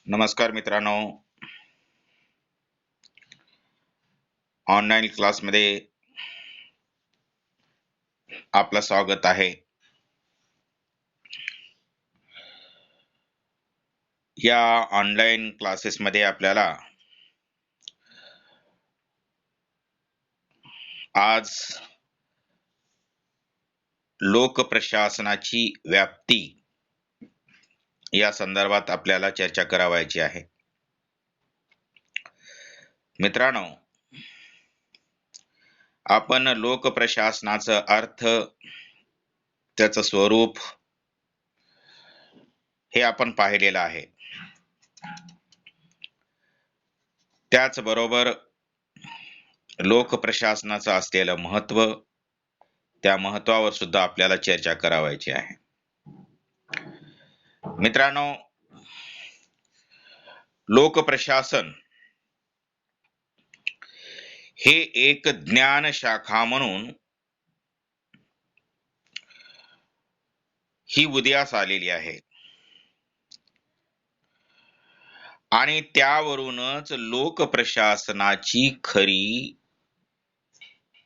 नमस्कार मित्रांनो, ऑनलाईन क्लासमध्ये आपलं स्वागत आहे. या ऑनलाईन क्लासेसमध्ये आपल्याला आज लोकप्रशासनाची व्याप्ती या संदर्भात आपल्याला चर्चा करावयाची आहे. मित्रांनो, आपण लोकप्रशासनाचा अर्थ, त्याचं स्वरूप हे आपण पाहिलेलं आहे. त्याचबरोबर लोकप्रशासनाचं असलेलं महत्त्व, त्या महत्त्वावर सुद्धा आपल्याला चर्चा करावयाची आहे. मित्रांनो, लोकप्रशासन हे एक ज्ञान शाखा म्हणून ही उदयास आलेली आहे आणि त्यावरूनच लोकप्रशासनाची खरी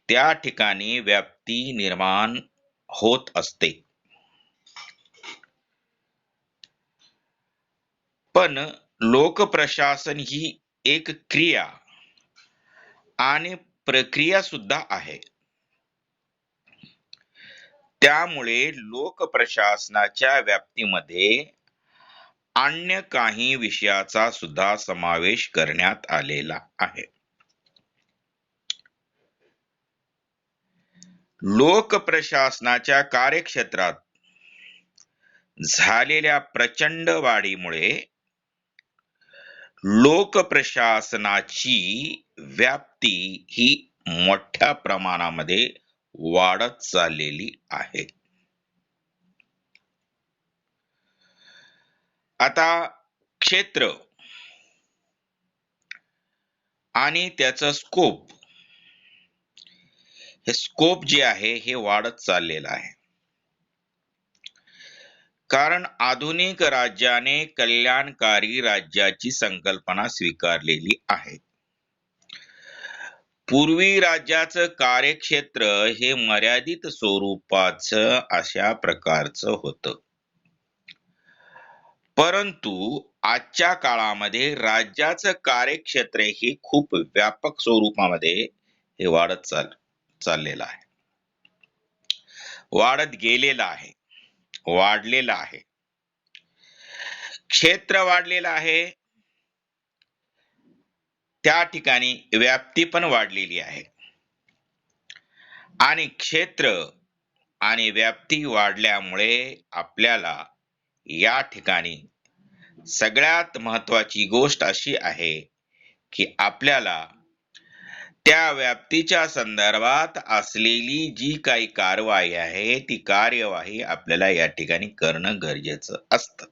त्या ठिकाणी व्याप्ती निर्माण होत असते. पण लोकप्रशासन ही एक क्रिया आणि प्रक्रिया सुद्धा आहे. त्यामुळे लोकप्रशासनाच्या व्याप्तीमध्ये अन्य काही विषयाचा सुद्धा समावेश करण्यात आलेला आहे. लोकप्रशासनाच्या कार्यक्षेत्रात झालेल्या प्रचंड वाढीमुळे लोकप्रशासनाची व्याप्ती ही मोठ्या प्रमाणामध्ये वाढत चाललेली आहे. आता क्षेत्र आणि त्याचं स्कोप, हे स्कोप जे आहे हे वाढत चाललेलं आहे. कारण आधुनिक राज्याने कल्याणकारी राज्याची संकल्पना स्वीकारलेली आहे. पूर्वी राज्याचं कार्यक्षेत्र हे मर्यादित स्वरूपाचं अशा प्रकारचं होतं. परंतु आजच्या काळामध्ये राज्याचं कार्यक्षेत्र हे खूप व्यापक स्वरूपामध्ये हे वाढत चाललेलं आहे, वाढत गेलेलं आहे, वाढलेलं आहे. क्षेत्र वाढलेलं आहे, त्या ठिकाणी व्याप्ती पण वाढलेली आहे. आणि क्षेत्र आणि व्याप्ती वाढल्यामुळे आपल्याला या ठिकाणी सगळ्यात महत्वाची गोष्ट अशी आहे की आपल्याला त्या व्याप्तीच्या संदर्भात असलेली जी काही कार्यवाही आहे ती कार्यवाही आपल्याला या ठिकाणी करणं गरजेचं असतं.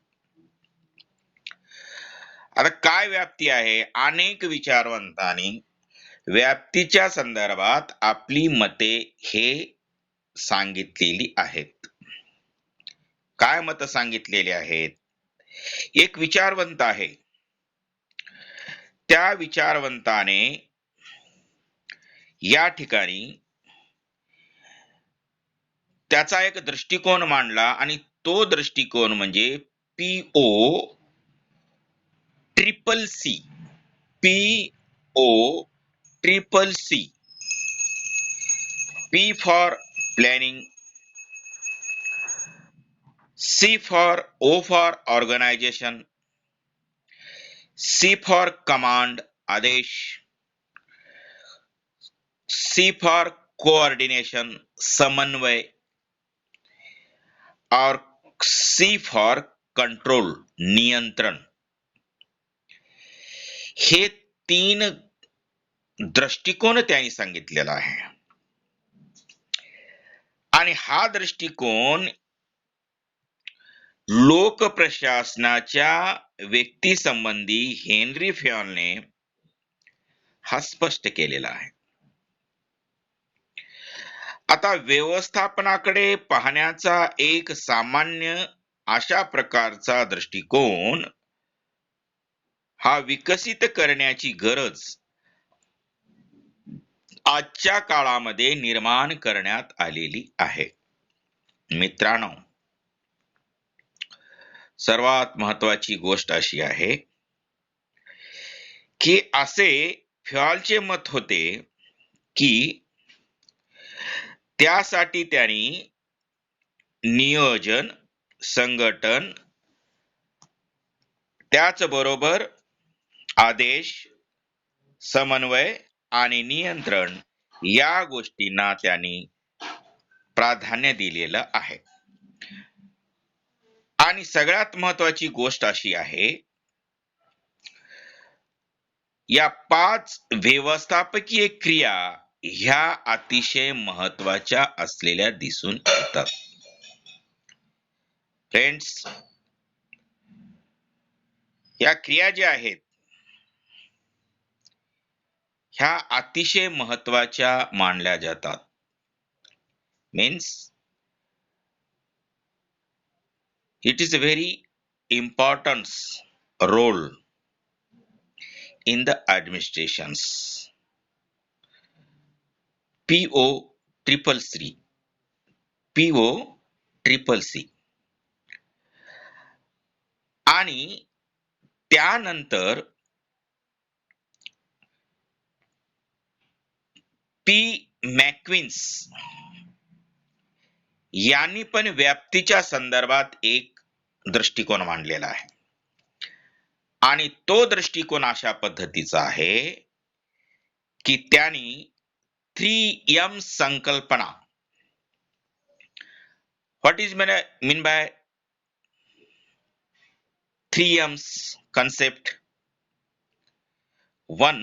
आता काय व्याप्ती आहे? अनेक विचारवंतांनी व्याप्तीच्या संदर्भात आपली मते हे सांगितलेली आहेत. काय मत सांगितलेली आहेत? एक विचारवंत आहे, त्या विचारवंताने या ठिकाणी त्याचा एक दृष्टिकोन मांडला आणि तो दृष्टिकोन म्हणजे PO triple C. PO triple C. P for planning, C for O for organization, C for command आदेश, C for coordination समन्वय और C for कंट्रोल नियंत्रण. हे तीन दृष्टिकोन त्यांनी सांगितलेला आहे. आणि हा दृष्टिकोन लोकप्रशासनाच्या व्यक्ती संबंधी हेनरी फॅयनने हा स्पष्ट केलेला आहे. आता व्यवस्थापनाकडे पाहण्याचा एक सामान्य अशा प्रकारचा दृष्टिकोन हा विकसित करण्याची गरज आजच्या काळामध्ये निर्माण करण्यात आलेली आहे. मित्रांनो, सर्वात महत्वाची गोष्ट अशी आहे की असे फ्यॉलचे मत होते की त्यासाठी त्यांनी नियोजन, संघटन, त्याचबरोबर आदेश, समन्वय आणि नियंत्रण या गोष्टींना त्यांनी प्राधान्य दिलेलं आहे. आणि सगळ्यात महत्वाची गोष्ट अशी आहे, या 5 व्यवस्थापकीय क्रिया ह्या अतिशय महत्वाच्या असलेल्या दिसून येतात. फ्रेंड्स, या क्रिया ज्या आहेत ह्या अतिशय महत्वाच्या मानल्या जातात. Means it is a very important role in the administrations. PO CCC आणि त्यानंतर P. मॅक्विन्स यांनी पण व्याप्तीच्या संदर्भात एक दृष्टिकोन मांडलेला आहे. आणि तो दृष्टिकोन अशा पद्धतीचा आहे की त्यांनी 3M संकल्पना. What is mean by 3M's concept? One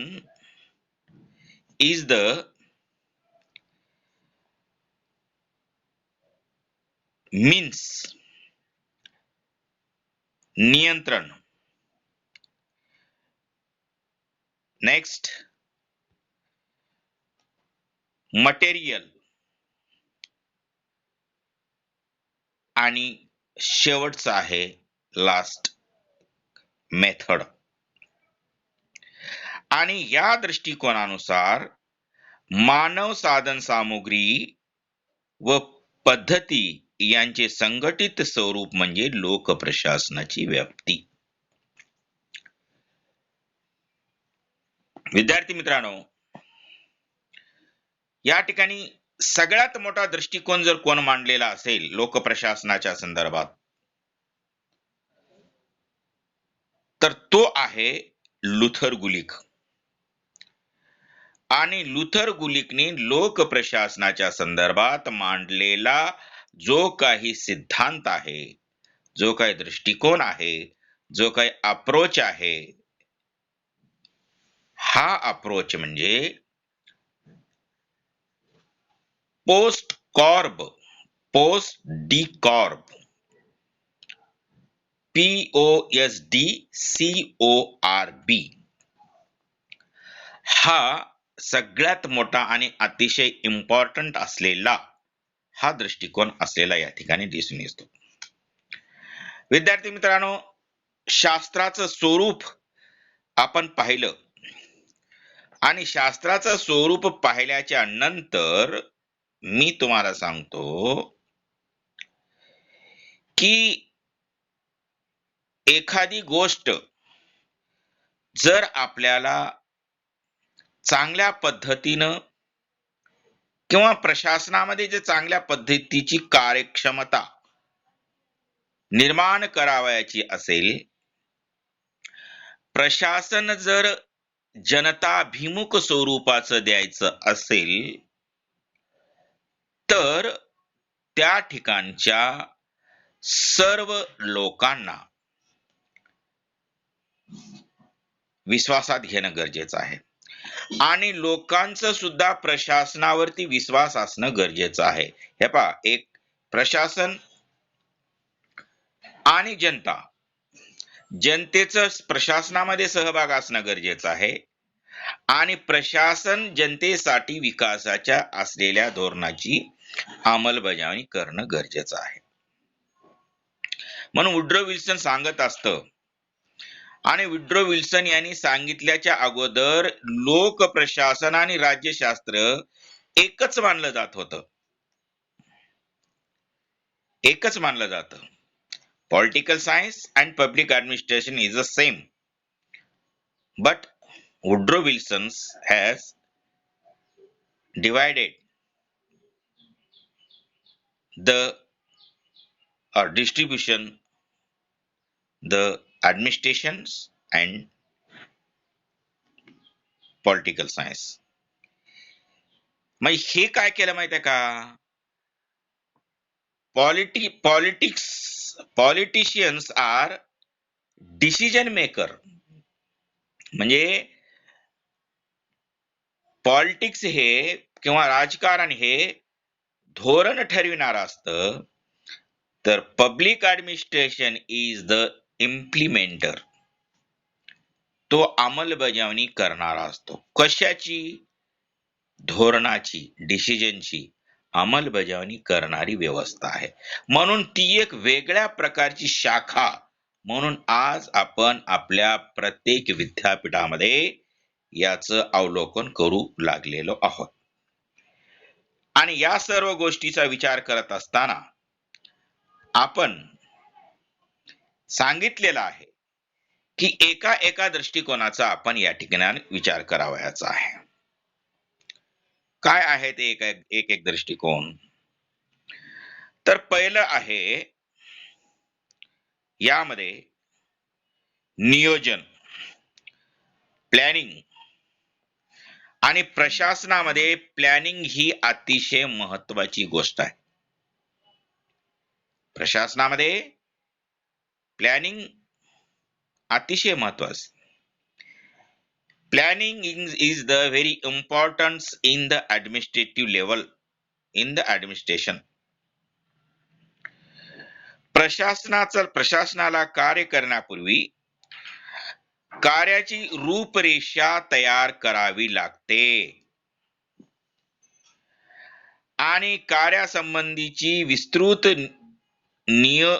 is the means, नियंत्रण. नेक्स्ट मटेरियल आणि शेवटचा आहे लास्ट मेथड. आणि या दृष्टिकोनानुसार मानव साधन सामुग्री व पद्धती यांचे संघटित स्वरूप म्हणजे लोकप्रशासनाची व्याप्ती. विद्यार्थी मित्रांनो, या ठिकाणी सगळ्यात मोठा दृष्टिकोन जर कोण मांडलेला असेल लोकप्रशासनाच्या संदर्भात, तर तो आहे लुथर गुलिक. आणि लुथर गुलिकने लोकप्रशासनाच्या संदर्भात मांडलेला जो काही सिद्धांत आहे, जो काही दृष्टिकोन आहे, जो काही अप्रोच आहे, हा अप्रोच म्हणजे पोस्ट डिकॉर्ब, POSDCORB, हा सगळ्यात मोठा आणि अतिशय इम्पॉर्टंट असलेला हा दृष्टिकोन असलेला या ठिकाणी दिसून येतो. विद्यार्थी मित्रांनो, शास्त्राचं स्वरूप आपण पाहिलं आणि शास्त्राचं स्वरूप पाहिल्याच्या नंतर मी तुम्हाला सांगतो की एखादी गोष्ट जर आपल्याला चांगल्या पद्धतीनं किंवा प्रशासनामध्ये जे चांगल्या पद्धतीची कार्यक्षमता निर्माण करावयाची असेल, प्रशासन जर जनताभिमुख स्वरूपाचं द्यायचं असेल, तर त्या ठिकाणच्या सर्व लोकांना विश्वासात घेणं गरजेचं आहे. आणि लोकांचं सुद्धा प्रशासनावरती विश्वास असणं गरजेचं आहे. हे पहा, एक प्रशासन आणि जनता, जनतेचं प्रशासनामध्ये सहभाग असणं गरजेचं आहे आणि प्रशासन जनतेसाठी विकासाच्या असलेल्या धोरणाची अंमलबजावणी करणं गरजेचं आहे. म्हणून वुड्रो विल्सन सांगत असतं, आणि विड्रो विल्सन यांनी सांगितल्याच्या अगोदर लोक प्रशासन आणि राज्यशास्त्र एकच मानलं जात होतं. एकच मानलं जातं. Political science and public administration is the same. But Woodrow Wilson has divided the distribution, the administrations and political science. मग हे काय केलं माहितीये का? Politicians are decision maker. म्हणजे पॉलिटिक्स हे किंवा राजकारण हे धोरण ठरविणारं असतं, तर public administration is the implementer. तो अंमलबजावणी करणारा असतो. कशाची? धोरणाची, डिसिजनची अंमलबजावणी करणारी व्यवस्था आहे. म्हणून ती एक वेगळ्या प्रकारची शाखा म्हणून आज आपण आपल्या प्रत्येक विद्यापीठामध्ये याचं अवलोकन करू लागलेलो आहोत. आणि या सर्व गोष्टीचा विचार करत असताना आपण सांगितलेलं आहे की एका दृष्टिकोनाचा आपण या ठिकाणी विचार करावयाचा आहे. काय आहे ते एक दृष्टिकोन? तर पहिलं आहे यामध्ये नियोजन, प्लॅनिंग. आणि प्रशासनामध्ये प्लॅनिंग ही अतिशय महत्वाची गोष्ट आहे. प्रशासनामध्ये प्लॅनिंग अतिशय महत्वाचं. Planning is the very importance in the administrative level, in the administration. प्रशासनाला कार्य करण्यापूर्वी कार्याची रूपरेषा तयार करावी लागते आणि कार्यासंबंधीची विस्तृत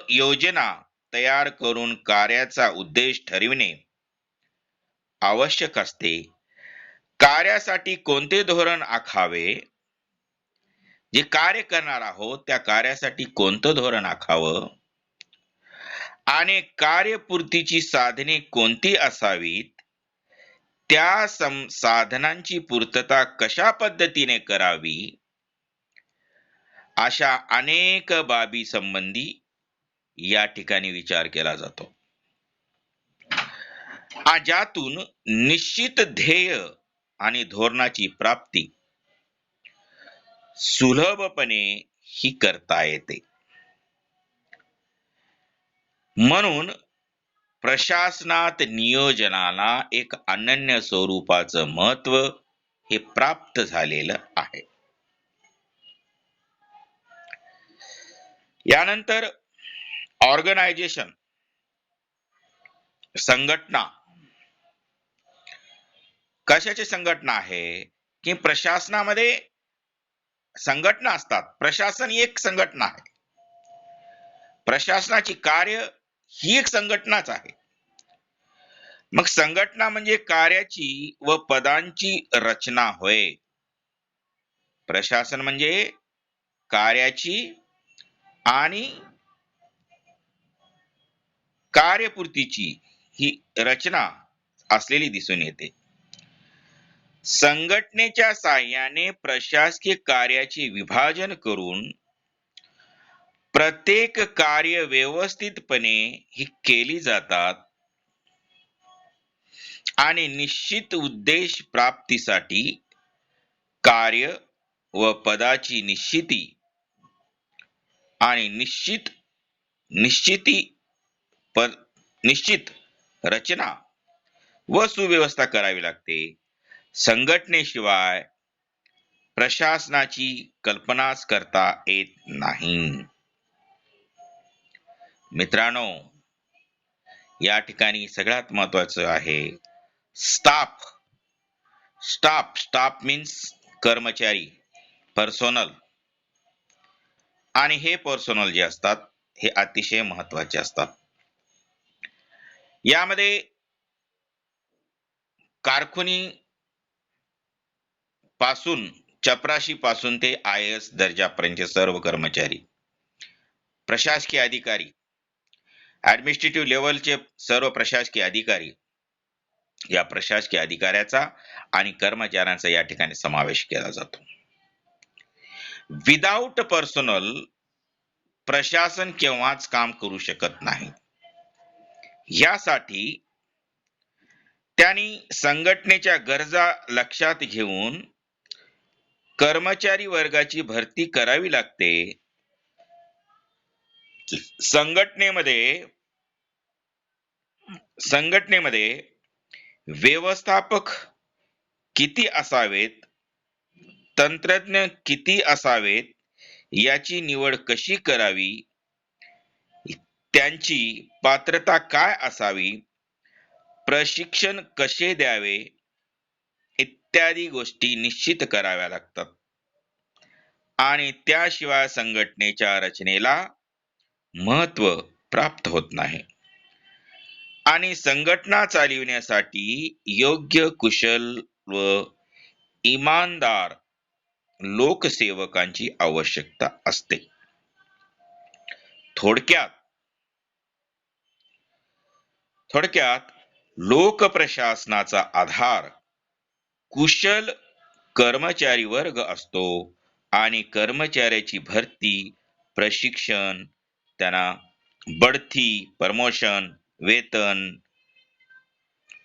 योजना तयार करून कार्याचा उद्देश ठरविणे आवश्यक असते. कार्यासाठी कोणते धोरण आखावे, जे कार्य करणार आहोत त्या कार्यासाठी कोणतं धोरण आखावं, आणि कार्यपूर्तीची साधने कोणती असावीत, त्या साधनांची पूर्तता कशा पद्धतीने करावी, अशा अनेक बाबी संबंधी या ठिकाणी विचार केला जातो. ज्यातून निश्चित ध्येय आणि धोरणाची प्राप्ती सुलभपणे ही करता येते. म्हणून प्रशासनात नियोजनाला एक अनन्य स्वरूपाचं महत्व हे प्राप्त झालेलं आहे. यानंतर ऑर्गनायझेशन, संघटना. कशाची संघटना आहे की प्रशासनामध्ये संघटना असतात. प्रशासन ही एक संघटना आहे. प्रशासनाची कार्य ही एक संघटनाच आहे. मग संघटना म्हणजे कार्याची व पदांची रचना होय. प्रशासन म्हणजे कार्याची आणि कार्यपूर्तीची ही रचना असलेली दिसून येते. संघटनेच्या साहाय्याने प्रशासकीय कार्याचे विभाजन करून प्रत्येक कार्य व्यवस्थितपणे ही केली जातात आणि निश्चित उद्देश प्राप्तीसाठी कार्य व पदाची निश्चिती आणि निश्चित रचना व सुव्यवस्था करावी लागते. संघटनेशिवाय प्रशासनाची कल्पनाच करता येत नाही. मित्रांनो, या ठिकाणी सगळ्यात महत्वाचं आहे स्टाफ. स्टाफ मीन्स कर्मचारी, पर्सोनल. आणि हे पर्सोनल जे असतात हे अतिशय महत्वाचे असतात. यामध्ये कारकुनी पासून चपराशी पासून ते IAS दर्जापर्यंतचे सर्व कर्मचारी, प्रशासकीय अधिकारी, ऍडमिनिस्ट्रेटिव्ह लेवलचे सर्व प्रशासकीय अधिकारी, या प्रशासकीय अधिकाऱ्याचा आणि कर्मचाऱ्यांचा या ठिकाणी समावेश केला जातो. विदाउट पर्सनल प्रशासन केव्हाच काम करू शकत नाही. यासाठी त्यांनी संघटनेच्या गरजा लक्षात घेऊन कर्मचारी वर्गाची भरती करावी लागते. संघटनेमध्ये व्यवस्थापक किती असावेत, तंत्रज्ञ किती असावेत, याची निवड कशी करावी, त्यांची पात्रता काय असावी, प्रशिक्षण कसे द्यावे, इत्यादी गोष्टी निश्चित कराव्या लागतात. आणि त्याशिवाय संघटनेच्या रचनेला महत्व प्राप्त होत नाही. आणि संघटना चालविण्यासाठी योग्य, कुशल व इमानदार लोकसेवकांची आवश्यकता असते. थोडक्यात लोकप्रशासनाचा आधार कुशल कर्मचारी वर्ग असतो आणि कर्मचाऱ्याची भरती, प्रशिक्षण, त्यांना बढती, प्रमोशन, वेतन,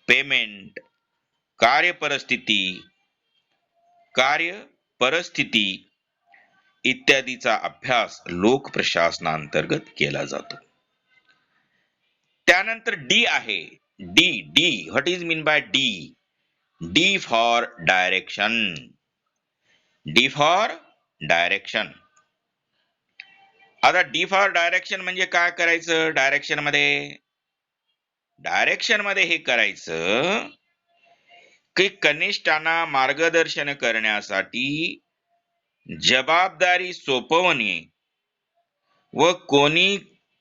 पेमेंट, कार्यपरिस्थिती इत्यादीचा अभ्यास लोकप्रशासनांतर्गत केला जातो. त्यानंतर डी आहे. D what is mean by D? D for direction. D for direction. आता डी फॉर डायरेक्शन म्हणजे काय करायचं? डायरेक्शन मध्ये हे करायचं की कनिष्ठांना मार्गदर्शन करण्यासाठी जबाबदारी सोपवणे व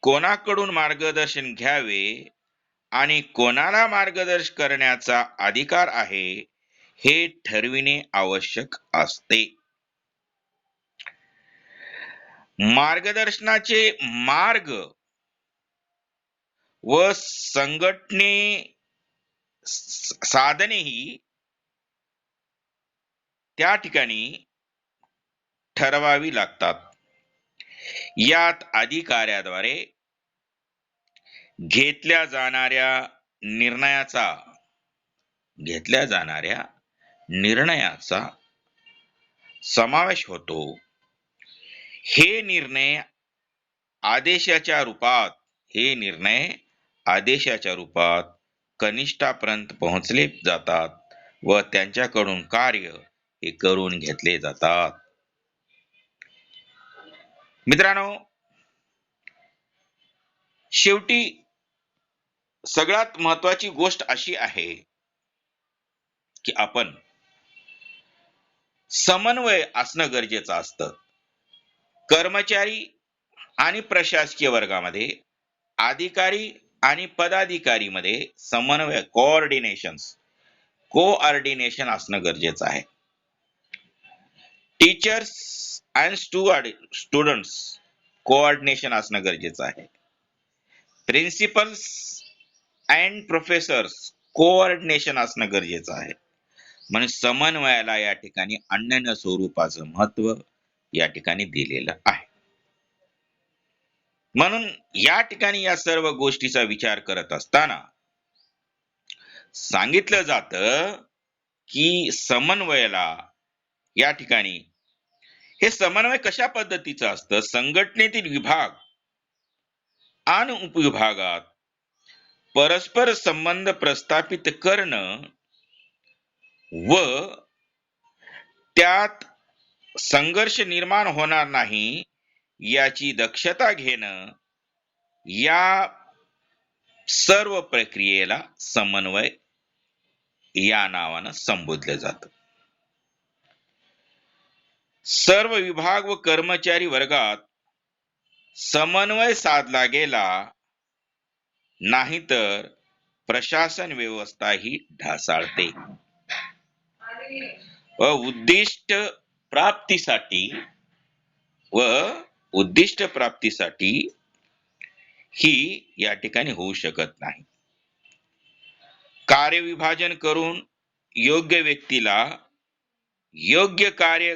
कोणाकडून मार्गदर्शन घ्यावे आणि कोणाला मार्गदर्शन करण्याचा अधिकार आहे हे ठरविणे आवश्यक असते. मार्गदर्शनाचे मार्ग व साधनेही त्या ठिकाणी ठरवावी लागतात. यात अधिकाऱ्याद्वारे घेतल्या जाणाऱ्या निर्णयाचा समावेश होतो. हे निर्णय आदेशाच्या रूपात कनिष्ठापर्यंत पोहोचले जातात व त्यांच्याकडून कार्य हे करून घेतले जातात. मित्रांनो, शेवटी सगळ्यात महत्वाची गोष्ट अशी आहे की आपण समन्वय असणं गरजेचं असतं. कर्मचारी आणि प्रशासकीय वर्गामध्ये, अधिकारी आणि पदाधिकारी मध्ये समन्वय, कोऑर्डिनेशन असणं गरजेचं आहे. टीचर्स अँड स्टुडंट्स कोऑर्डिनेशन असणं गरजेचं आहे. प्रिन्सिपल्स अँड प्रोफेसर्स कोऑर्डिनेशन असणं गरजेचं आहे. म्हणून समन्वयाला या ठिकाणी अनन्य स्वरूपाचं महत्व या ठिकाणी दिलेलं आहे. म्हणून या ठिकाणी या सर्व गोष्टीचा विचार करत असताना सांगितलं जातं की समन्वयाला या ठिकाणी हे समन्वय कशा पद्धतीचं असतं? संघटनेतील विभाग आणि उपविभागात परस्पर संबंध प्रस्थापित करणं व त्यात संघर्ष निर्माण होणार नाही याची दक्षता घेणं, या सर्व प्रक्रियेला समन्वय या नावानं संबोधलं जातं. सर्व विभाग व कर्मचारी वर्गात समन्वय साधला गेला नाही तर प्रशासन व्यवस्था ही ढासाळते व उद्दिष्ट प्राप्तीसाठी ही या ठिकाणी होऊ शकत नाही. कार्यविभाजन करून योग्य व्यक्तीला योग्य कार्य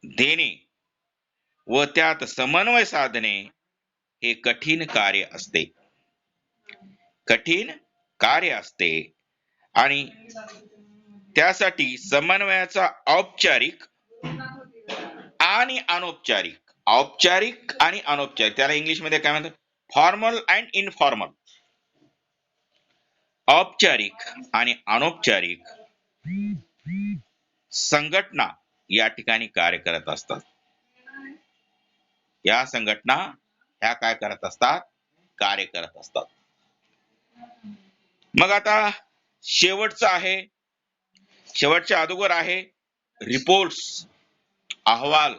देणे व त्यात समन्वय साधणे हे कठीण कार्य असते आणि त्यासाठी समन्वयाचा औपचारिक आणि अनौपचारिक त्याला इंग्लिश मध्ये काय म्हणतात, फॉर्मल अँड इनफॉर्मल, औपचारिक आणि अनौपचारिक संघटना या ठिकाणी कार्य करत असतात. या संघटना ह्या काय करत असतात, कार्य करत असतात. मग आता शेवटच्या अगोदर आहे रिपोर्ट्स, अहवाल.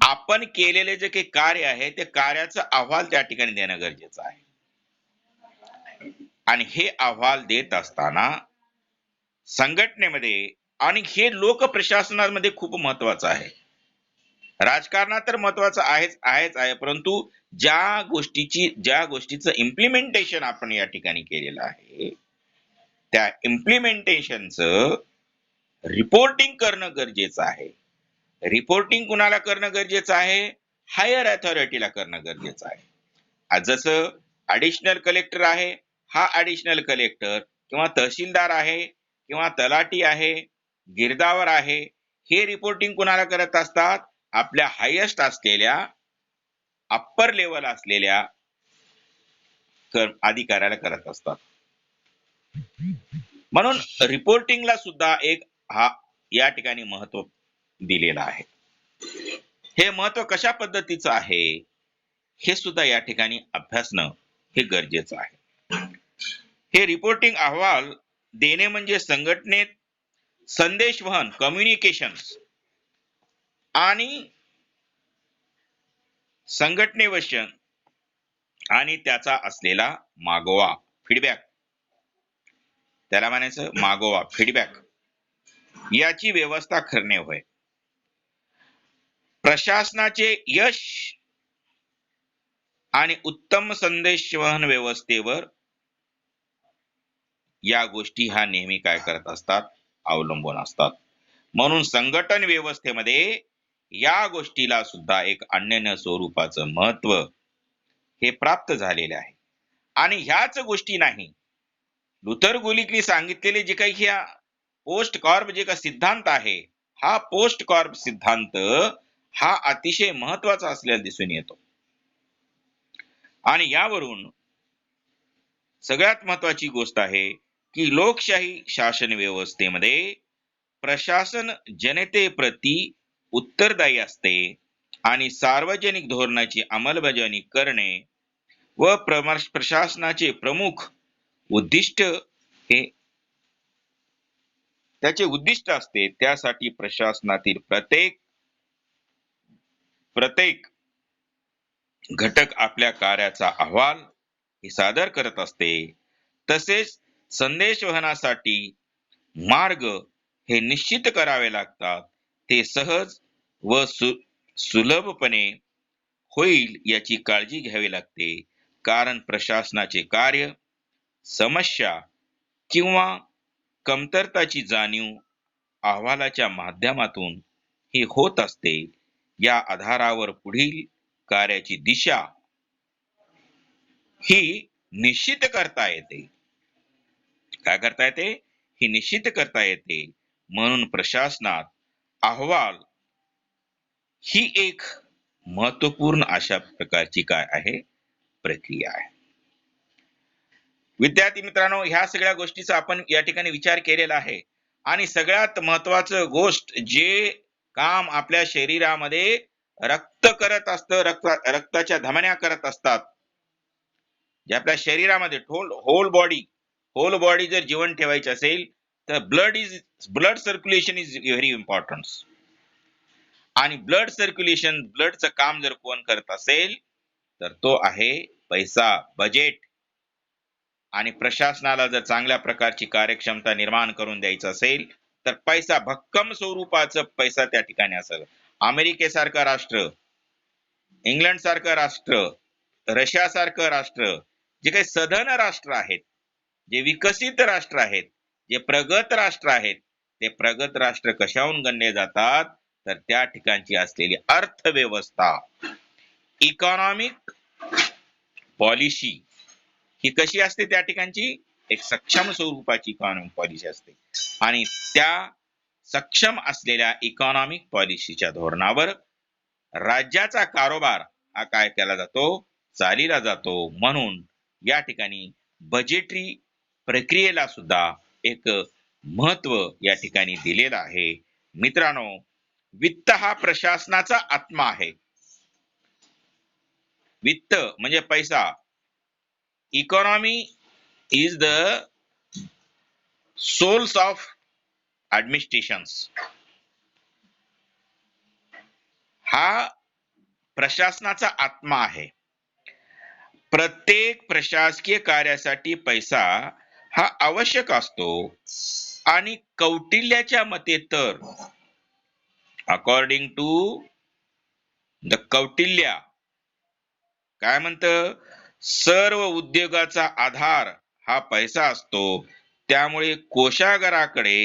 आपण केलेले जे काही कार्य आहे ते कार्याचा अहवाल त्या ठिकाणी देणं गरजेचं आहे. आणि हे अहवाल देत असताना संघटनेमध्ये, आणि हे लोक प्रशासनामध्ये खूप महत्वाचं आहे. राजकारणात तर महत्वाचं आहे, परंतु ज्या गोष्टीचं इम्प्लिमेंटेशन आपण या ठिकाणी केलेलं आहे त्या इम्प्लिमेंटेशनचं रिपोर्टिंग करणं गरजेचं आहे. रिपोर्टिंग कुणाला करणं गरजेचं आहे, हायर अथॉरिटीला करणं गरजेचं आहे. जसं ऍडिशनल कलेक्टर आहे, हा ऍडिशनल कलेक्टर किंवा तहसीलदार आहे किंवा तलाठी आहे, गिरदावर आहे, हे रिपोर्टिंग कुणाला करत असतात, आपल्या हायेस्ट असलेल्या अप्पर लेवल असलेल्या अधिकाऱ्याला करत असतात. म्हणून रिपोर्टिंगला सुद्धा एक या ठिकाणी महत्व दिलेलं आहे. हे महत्व कशा पद्धतीचं आहे हे सुद्धा या ठिकाणी अभ्यासणं हे गरजेचं आहे. हे रिपोर्टिंग अहवाल देणे म्हणजे संघटनेत संदेशवहन, कम्युनिकेशन आणि संघटनेवशन आणि त्याचा असलेला मागोवा, फीडबॅक, त्याला म्हणायचं मागोवा, फीडबॅक, याची व्यवस्था करणे होय. प्रशासनाचे यश आणि उत्तम संदेशवहन व्यवस्थेवर या गोष्टी ह्या नेहमी काय करत असतात, अवलंबून असतात. म्हणून संघटन व्यवस्थेमध्ये या गोष्टीला सुद्धा एक अनन्य स्वरूपाचं महत्व हे प्राप्त झालेले आहे. आणि ह्याच गोष्टी नाही, लुथर गुलिकनी सांगितलेले जे काही ह्या पोस्ट कॉर्प जे काही सिद्धांत आहे, हा पोस्ट कॉर्प सिद्धांत हा अतिशय महत्वाचा असलेला दिसून येतो. आणि यावरून सगळ्यात महत्वाची गोष्ट आहे की लोकशाही शासन व्यवस्थेमध्ये प्रशासन जनतेप्रती उत्तरदायी असते आणि सार्वजनिक धोरणाची अंमलबजावणी करणे व प्रशासनाचे प्रमुख उद्दिष्ट हे त्याचे उद्दिष्ट असते. त्यासाठी प्रशासनातील प्रत्येक घटक आपल्या कार्याचा अहवाल हे सादर करत असते. तसेच संदेशवहनासाठी मार्ग हे निश्चित करावे लागतात. ते सहज व सुलभपणे होईल याची काळजी घ्यावी लागते. कारण प्रशासनाचे कार्य समस्या किंवा कमतरताची जाणीव अहवालाच्या माध्यमातून हे होत असते. या आधारावर पुढील कार्याची दिशा ही निश्चित करता येते. काय करता येते? ही निश्चित करता येते. म्हणून प्रशासनात अहवाल ही एक महत्वपूर्ण अशा प्रकारची काय आहे, प्रक्रिया आहे. विद्यार्थी मित्रांनो, ह्या सगळ्या गोष्टीचा आपण या ठिकाणी विचार केलेला आहे. आणि सगळ्यात महत्वाचं गोष्ट, जे काम आपल्या शरीरामध्ये रक्त करत असतं, रक्ताच्या धमन्या करत असतात, जे आपल्या शरीरामध्ये होल बॉडी जर जीवन ठेवायचे असेल तर blood circulation is very important. आणि ब्लडचं काम जर कोण करत असेल तर तो आहे पैसा, बजेट आणि प्रशासनाला जर चांगल्या प्रकारची कार्यक्षमता निर्माण करून द्यायचं असेल तर पैसा, भक्कम स्वरूपाचं पैसा त्या ठिकाणी असेल. अमेरिकेसारखं राष्ट्र, इंग्लंड सारखं राष्ट्र, रशिया सारखं राष्ट्र, जे काही सधन राष्ट्र आहेत, जे विकसित राष्ट्र आहेत, जे प्रगत राष्ट्र आहेत, ते प्रगत राष्ट्र कशाहून गणले जातात तर त्या ठिकाणची असलेली अर्थव्यवस्था, इकॉनॉमिक पॉलिसी ही कशी असते त्या ठिकाणची, एक सक्षम स्वरूपाची इकॉनॉमिक पॉलिसी असते. आणि त्या सक्षम असलेल्या इकॉनॉमिक पॉलिसीच्या धोरणावर राज्याचा कारभार हा काय केला जातो, चालीला जातो. म्हणून या ठिकाणी बजेटरी प्रक्रियेला सुद्धा एक महत्व या ठिकाणी दिलेलं आहे. मित्रांनो, वित्त हा प्रशासनाचा आत्मा आहे. वित्त म्हणजे पैसा. Economy is the souls of administrations. हा प्रशासनाचा आत्मा आहे. प्रत्येक प्रशासकीय कार्यासाठी पैसा हा आवश्यक असतो. आणि कौटिल्याच्या मते तर अकॉर्डिंग टू द कौटिल्य काय म्हणतं, सर्व उद्योगाचा आधार हा पैसा असतो. त्यामुळे कोषागाराकडे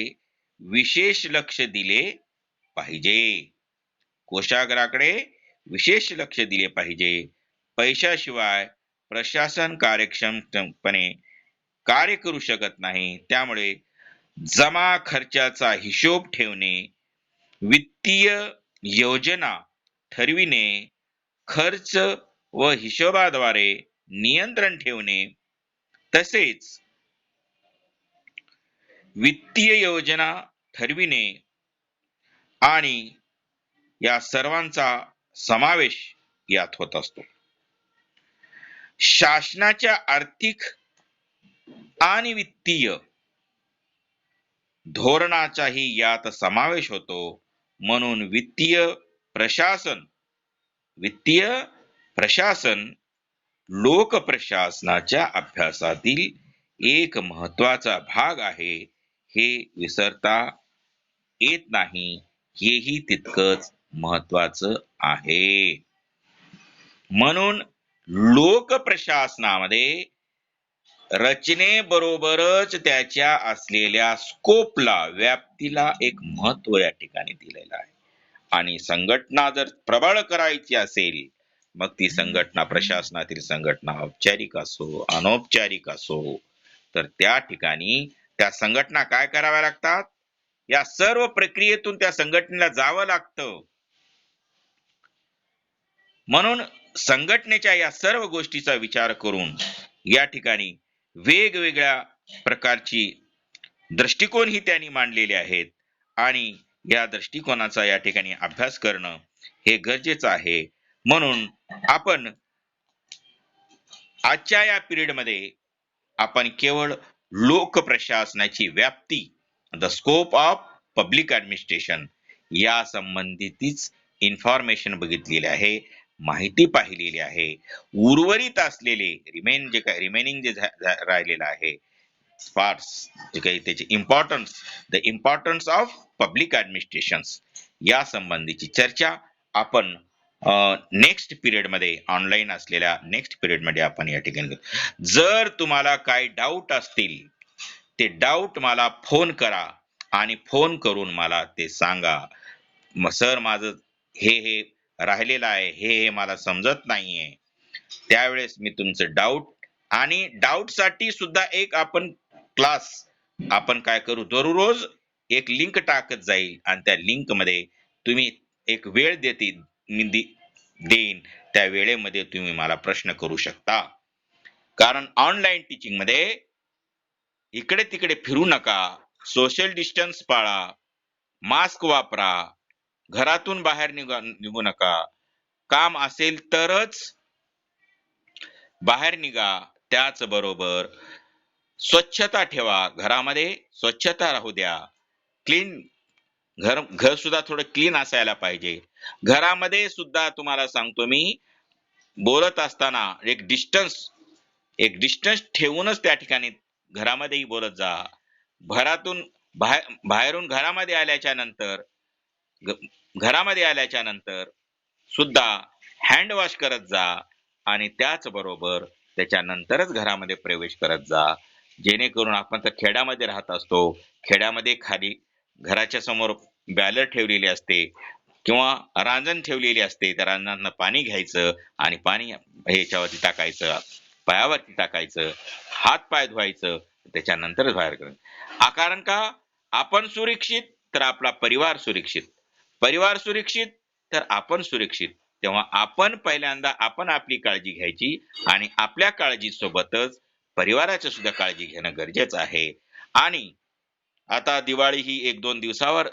विशेष लक्ष दिले पाहिजे. कोषागाराकडे विशेष लक्ष दिले पाहिजे. पैशाशिवाय प्रशासन कार्यक्षमपणे कार्य करू शकत नाही. त्यामुळे जमा खर्चाचा हिशोब ठेवणे, वित्तीय योजना ठरविणे, खर्च व हिशोबाद्वारे नियंत्रण ठेवणे, तसेच वित्तीय योजना ठरविणे आणि या सर्वांचा समावेश यात होत असतो. शासनाच्या आर्थिक आणि वित्तीय धोरणाचाही यात समावेश होतो. म्हणून वित्तीय प्रशासन लोकप्रशासनाच्या अभ्यासातील एक महत्वाचा भाग आहे. हे विसरता येत नाही. हेही तितकंच महत्वाचं आहे. म्हणून लोकप्रशासनामध्ये रचनेबरोबरच त्याच्या असलेल्या स्कोपला, व्याप्तीला एक महत्व या ठिकाणी दिलेलं आहे. आणि संघटना जर प्रबळ करायची असेल, मग ती संघटना, प्रशासनातील संघटना औपचारिक असो अनौपचारिक असो, तर त्या ठिकाणी त्या संघटना काय कराव्या लागतात, या सर्व प्रक्रियेतून त्या संघटनेला जावं लागतं. म्हणून संघटनेच्या या सर्व गोष्टीचा विचार करून या ठिकाणी वेगवेगळ्या प्रकारची दृष्टिकोन ही त्यांनी मांडलेले आहेत. आणि या दृष्टिकोनाचा या ठिकाणी अभ्यास करणं हे गरजेचं आहे. म्हणून आपण आजच्या या पिरियड मध्ये आपण केवळ लोक प्रशासनाची व्याप्ती, the scope of public administration या संबंधितच इन्फॉर्मेशन बघितलेली आहे, माहिती पाहिलेली आहे. उर्वरित असलेले रिमेनिंग जे राहिलेलं आहे पार्ट्स, जे काही त्याचे the importance of public administration या संबंधीची चर्चा आपण नेक्स्ट पिरियड मध्ये, ऑनलाईन असलेल्या नेक्स्ट पिरियड मध्ये आपण या ठिकाणी करू. जर तुम्हाला काही डाऊट असतील, ते डाऊट मला फोन करा आणि फोन करून मला ते सांगा, सर माझं हे राहिलेलं आहे, हे मला समजत नाहीये. त्यावेळेस मी तुमचं डाऊट साठी सुद्धा एक आपण क्लास आपण काय करू, दररोज एक लिंक टाकत जाईल आणि त्या लिंक मध्ये तुम्ही एक वेळ देईन, त्या वेळेमध्ये तुम्ही मला प्रश्न करू शकता. कारण ऑनलाईन टीचिंग मध्ये इकडे तिकडे फिरू नका, सोशल डिस्टन्स पाळा, मास्क वापरा, घरातून बाहेर निघू नका, काम असेल तरच बाहेर निघा. त्याचबरोबर स्वच्छता ठेवा, घरामध्ये स्वच्छता राहू द्या, क्लीन घर सुद्धा थोडं क्लीन असायला पाहिजे. घरामध्ये सुद्धा तुम्हाला सांगतो मी, बोलत असताना एक डिस्टन्स ठेवूनच त्या ठिकाणी घरामध्येही बोलत जा. घरातून बाहेरून घरामध्ये आल्याच्या नंतर सुद्धा हँड वॉश करत जा आणि त्याचबरोबर त्याच्यानंतरच घरामध्ये प्रवेश करत जा. जेणेकरून आपण तर खेड्यामध्ये राहत असतो. खेड्यामध्ये खाली घराच्या समोर बॅलर ठेवलेली असते किंवा रांजण ठेवलेली असते. त्या रांजणातनं पाणी घ्यायचं आणि पाणी ह्याच्यावरती टाकायचं, पायावरती टाकायचं, हात पाय धुवायचं, त्याच्यानंतरच बाहेर करायचं. कारण का आपण सुरक्षित तर आपला परिवार सुरक्षित, परिवार सुरक्षित तर आपण सुरक्षित. तेव्हा आपण पहिल्यांदा आपण आपली काळजी घ्यायची आणि आपल्या काळजीसोबतच परिवाराची सुद्धा काळजी घेणं गरजेचं आहे. आणि आता दिवाळी ही 1-2 दिवसावर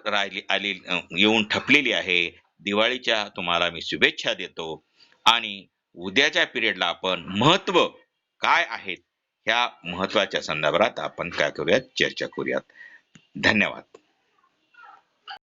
येऊन ठपलेली आहे. दिवाळीच्या तुम्हाला मी शुभेच्छा देतो आणि उद्याच्या पिरियडला आपण महत्व काय आहेत ह्या महत्वाच्या संदर्भात आपण काय करूयात, चर्चा करूयात. धन्यवाद.